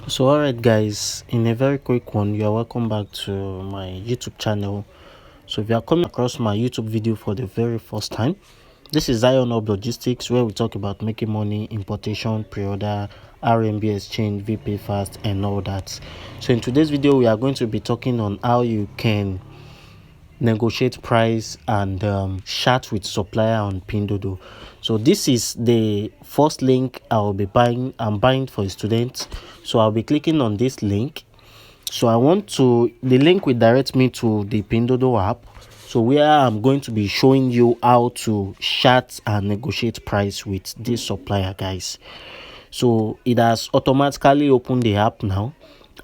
So alright guys, in a very quick one, you are welcome back to my YouTube channel. So if you are coming across my YouTube video for the very first time, this is Zionhublogistics, where we talk about making money, importation, pre-order, RMB exchange, Vpayfast and all that. So in today's video, we are going to be talking on how you can negotiate price and chat with supplier on Pindoudou. So this is the first link I'll be buying. I'm buying for a student, so I'll be clicking on this link. So the link will direct me to the Pindoudou app, so where I'm going to be showing you how to chat and negotiate price with this supplier, guys. So it has automatically opened the app now,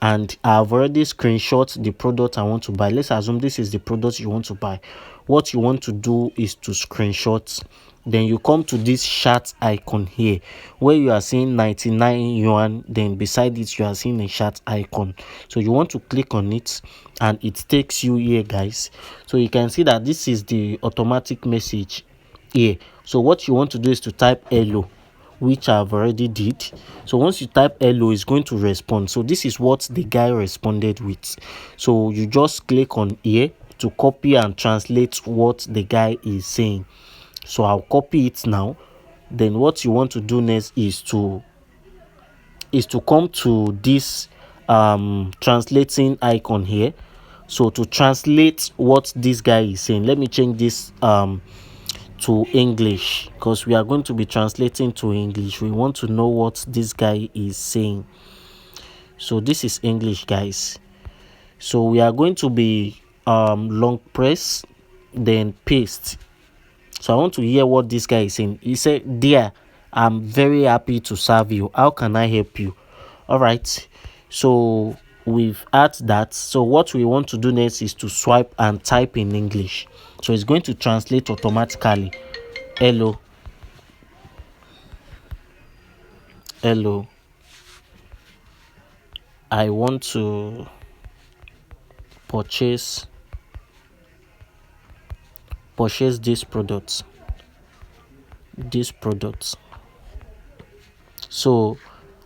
and I've already screenshot the product I want to buy. Let's assume this is the product you want to buy. What you want to do is to screenshot, then you come to this chat icon here where you are seeing 99 yuan, then beside it you are seeing a chat icon. So you want to click on it and it takes you here, guys. So you can see that this is the automatic message here. So what you want to do is to type hello, which I've already did. So once you type hello, it's going to respond. So this is what the guy responded with. So you just click on here to copy and translate what the guy is saying. So I'll copy it now. Then what you want to do next is to come to this translating icon here. So to translate what this guy is saying, let me change this to English, because we are going to be translating to English. We want to know what this guy is saying. So this is English, guys. So we are going to be long press, then paste. So I want to hear what this guy is saying. He said, "Dear, I'm very happy to serve you. How can I help you?" All right. So we've had that. So what we want to do next is to swipe and type in English. So it's going to translate automatically. Hello. Hello. I want to purchase this product. So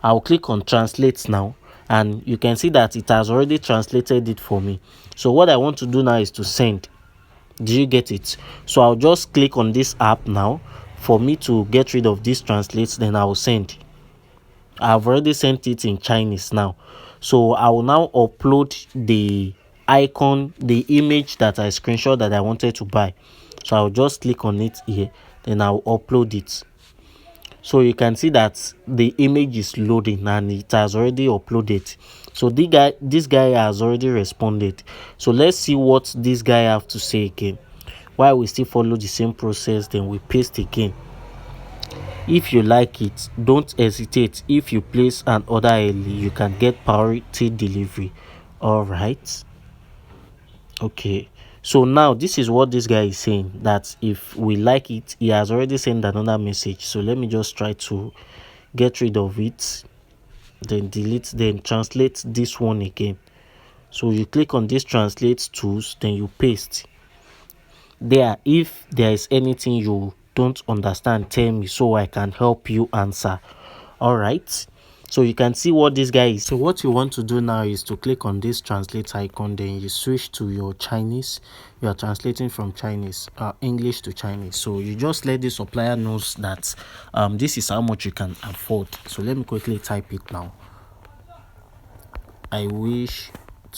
I'll click on translate now, and you can see that it has already translated it for me. So what I want to do now is to send. Do you get it? So I'll just click on this app now for me to get rid of this translate, then I'll send. I've already sent it in Chinese now. So I will now upload the icon, the image that I screenshot that I wanted to buy. So I'll just click on it here, then I'll upload it. So you can see that the image is loading and it has already uploaded. So this guy has already responded. So let's see what this guy have to say again. While we still follow the same process, then we paste again. If you like it, don't hesitate. If you place an order early, you can get priority delivery. All right. Okay. So now this is what this guy is saying, that if we like it, he has already sent another message. So let me just try to get rid of it, then delete, then translate this one again. So you click on this translate tools, then you paste there. If there is anything you don't understand, tell me so I can help you answer. All right. So you can see what this guy is. So what you want to do now is to click on this translate icon, then you switch to your Chinese. You are translating from Chinese, English to Chinese. So you just let the supplier knows that this is how much you can afford. So let me quickly type it now. I wish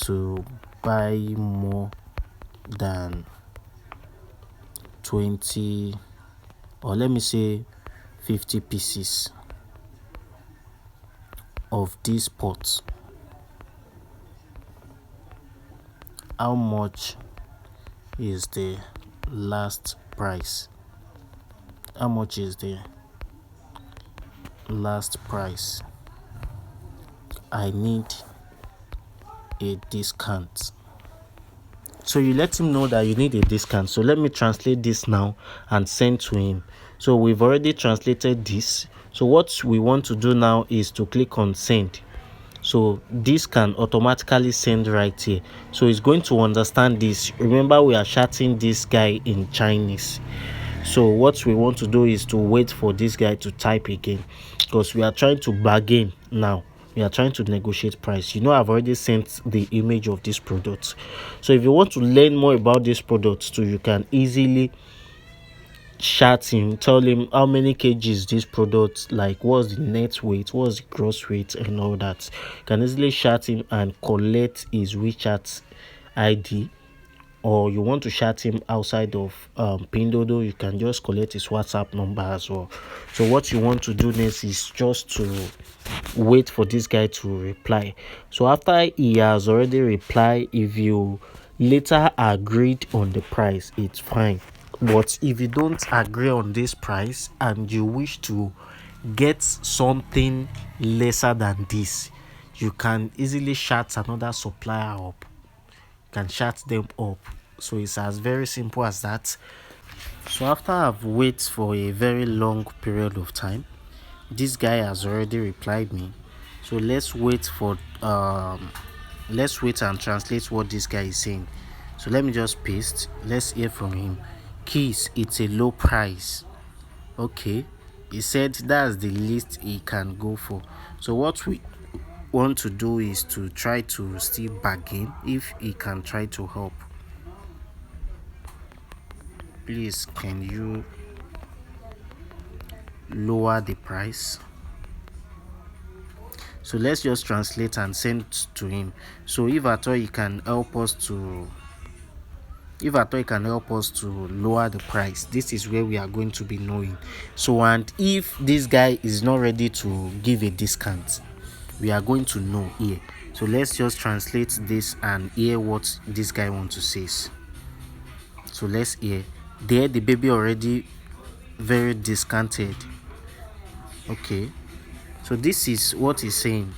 to buy more than 20, or let me say 50 pieces of these pots. How much is the last price? How much is the last price? I need a discount. So you let him know that you need a discount. So let me translate this now and send to him. So we've already translated this. So what we want to do now is to click on send. So this can automatically send right here. So it's going to understand this. Remember, we are chatting this guy in Chinese. So what we want to do is to wait for this guy to type again, because we are trying to bargain now we are trying to negotiate price. I've already sent the image of this product. So if you want to learn more about this product too, you can easily chat him, tell him how many kgs this product, like what's the net weight, what's the gross weight, and all that. You can easily chat him and collect his WeChat ID. Or you want to chat him outside of Pindoudou, you can just collect his WhatsApp number as well. So what you want to do next is just to wait for this guy to reply. So after he has already replied, if you later agreed on the price, it's fine. But if you don't agree on this price and you wish to get something lesser than this, you can easily chat another supplier up. You can chat them up. So it's as very simple as that. So after I've waited for a very long period of time, this guy has already replied me. So let's wait and translate what this guy is saying. So let me just paste. Let's hear from him. Keys, it's a low price. Okay, he said that's the least he can go for. So what we want to do is to try to still bargain if he can try to help. Please, can you lower the price? So let's just translate and send to him. So if at all he can help us to lower the price, this is where we are going to be knowing. So, and if this guy is not ready to give a discount, we are going to know here. So let's just translate this and hear what this guy wants to say. So let's hear. There, the baby already very discounted. Okay, so this is what he's saying.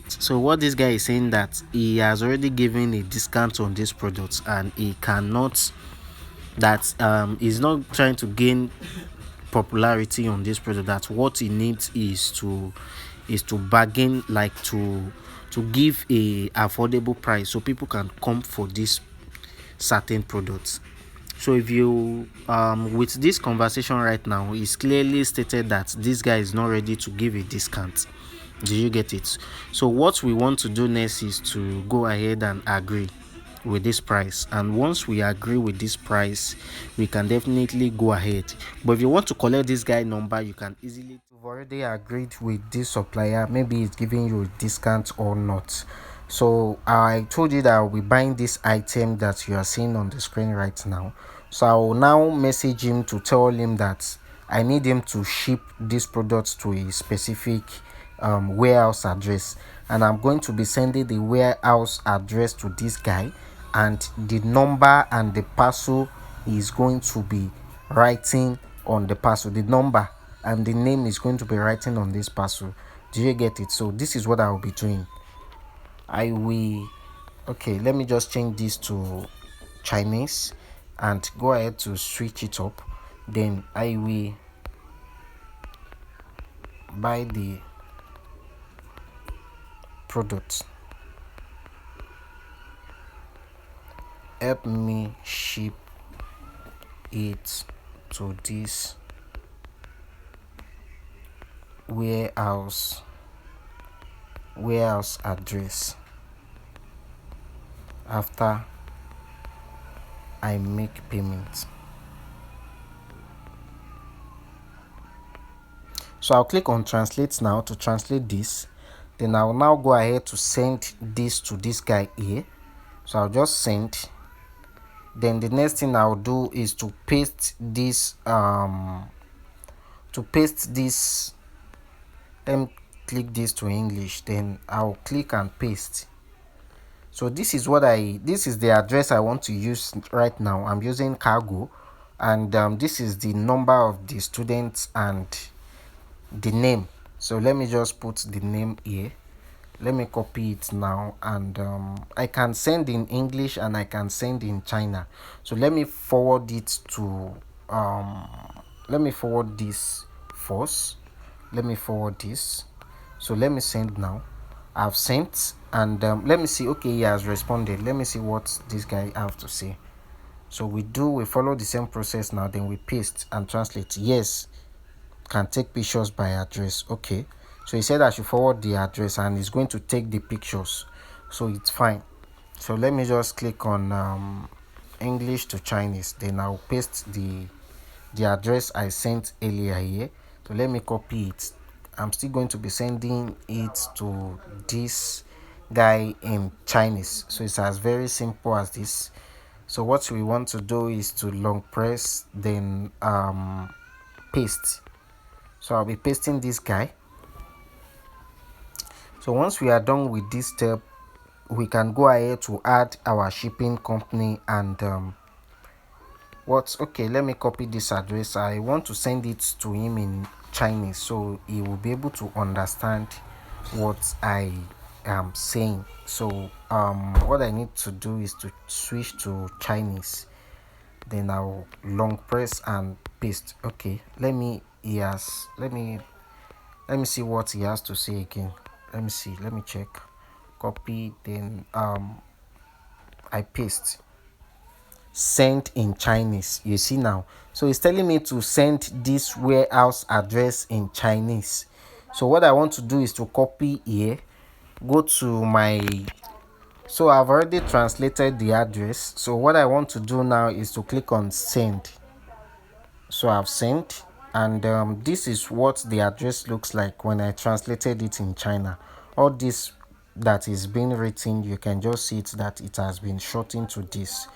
So what this guy is saying, that he has already given a discount on this product and he cannot, that he's not trying to gain popularity on this product. That what he needs is to bargain, like to give a affordable price so people can come for this certain products. So if you with this conversation right now, it's clearly stated that this guy is not ready to give a discount. Do you get it? So what we want to do next is to go ahead and agree with this price, and once we agree with this price, we can definitely go ahead. But if you want to collect this guy number, you can easily, you've already agreed with this supplier, maybe he's giving you a discount or not. So I told you that I'll be buying this item that you are seeing on the screen right now. So I will now message him to tell him that I need him to ship this product to a specific warehouse address, and I'm going to be sending the warehouse address to this guy, and the number and the parcel is going to be writing on the parcel. The number and the name is going to be writing on this parcel. Do you get it? So this is what I will be doing. Okay, let me just change this to Chinese and go ahead to switch it up. Then I will buy the product. Help me ship it to this warehouse address after I make payment. So I'll click on translate now to translate this. Then I'll now go ahead to send this to this guy here. So I'll just send. Then the next thing I'll do is to paste this let me click this to English, then I'll click and paste. So this is the address I want to use right now. I'm using cargo, and this is the number of the students and the name. So let me just put the name here. Let me copy it now, and I can send in English and I can send in China. So let me forward it to let me forward this first. Let me forward this. So let me send now. I've sent, and let me see. Okay, he has responded. Let me see what this guy have to say. So we follow the same process now. Then we paste and translate. Yes, can take pictures by address. Okay, So he said I should forward the address and he's going to take the pictures, so it's fine. So let me just click on English to Chinese, then I'll paste the address I sent earlier here. So let me copy it. I'm still going to be sending it to this guy in Chinese. So it's as very simple as this. So what we want to do is to long press, then paste. So I'll be pasting this guy. So once we are done with this step, we can go ahead to add our shipping company and okay, let me copy this address. I want to send it to him in Chinese so he will be able to understand what I am saying. So what I need to do is to switch to Chinese, then I'll long press and paste. Okay, let me see what he has to say again. Let me check. Copy, then I paste. Send in Chinese. You see now, so it's telling me to send this warehouse address in Chinese. So what I want to do is to copy here, go to my, so I've already translated the address. So what I want to do now is to click on send. So I've sent, and this is what the address looks like when I translated it in China. All this that is being written, you can just see it that it has been shortened to this.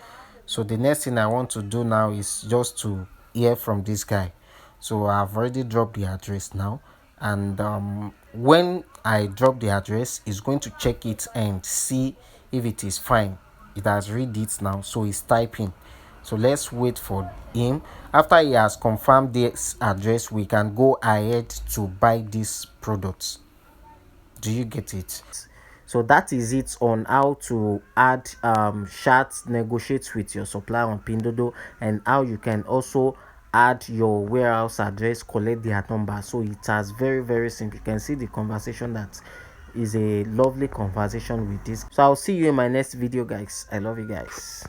So the next thing I want to do now is just to hear from this guy. So I've already dropped the address now, and when I drop the address, it's going to check it and see if it is fine. It has read it now, so it's typing. So let's wait for him. After he has confirmed this address, we can go ahead to buy these products. Do you get it? So that is it on how to add chat, negotiate with your supplier on Pindoudou, and how you can also add your warehouse address, collect their number. So it has very simple. You can see the conversation, that is a lovely conversation with this. So I'll see you in my next video, guys. I love you guys.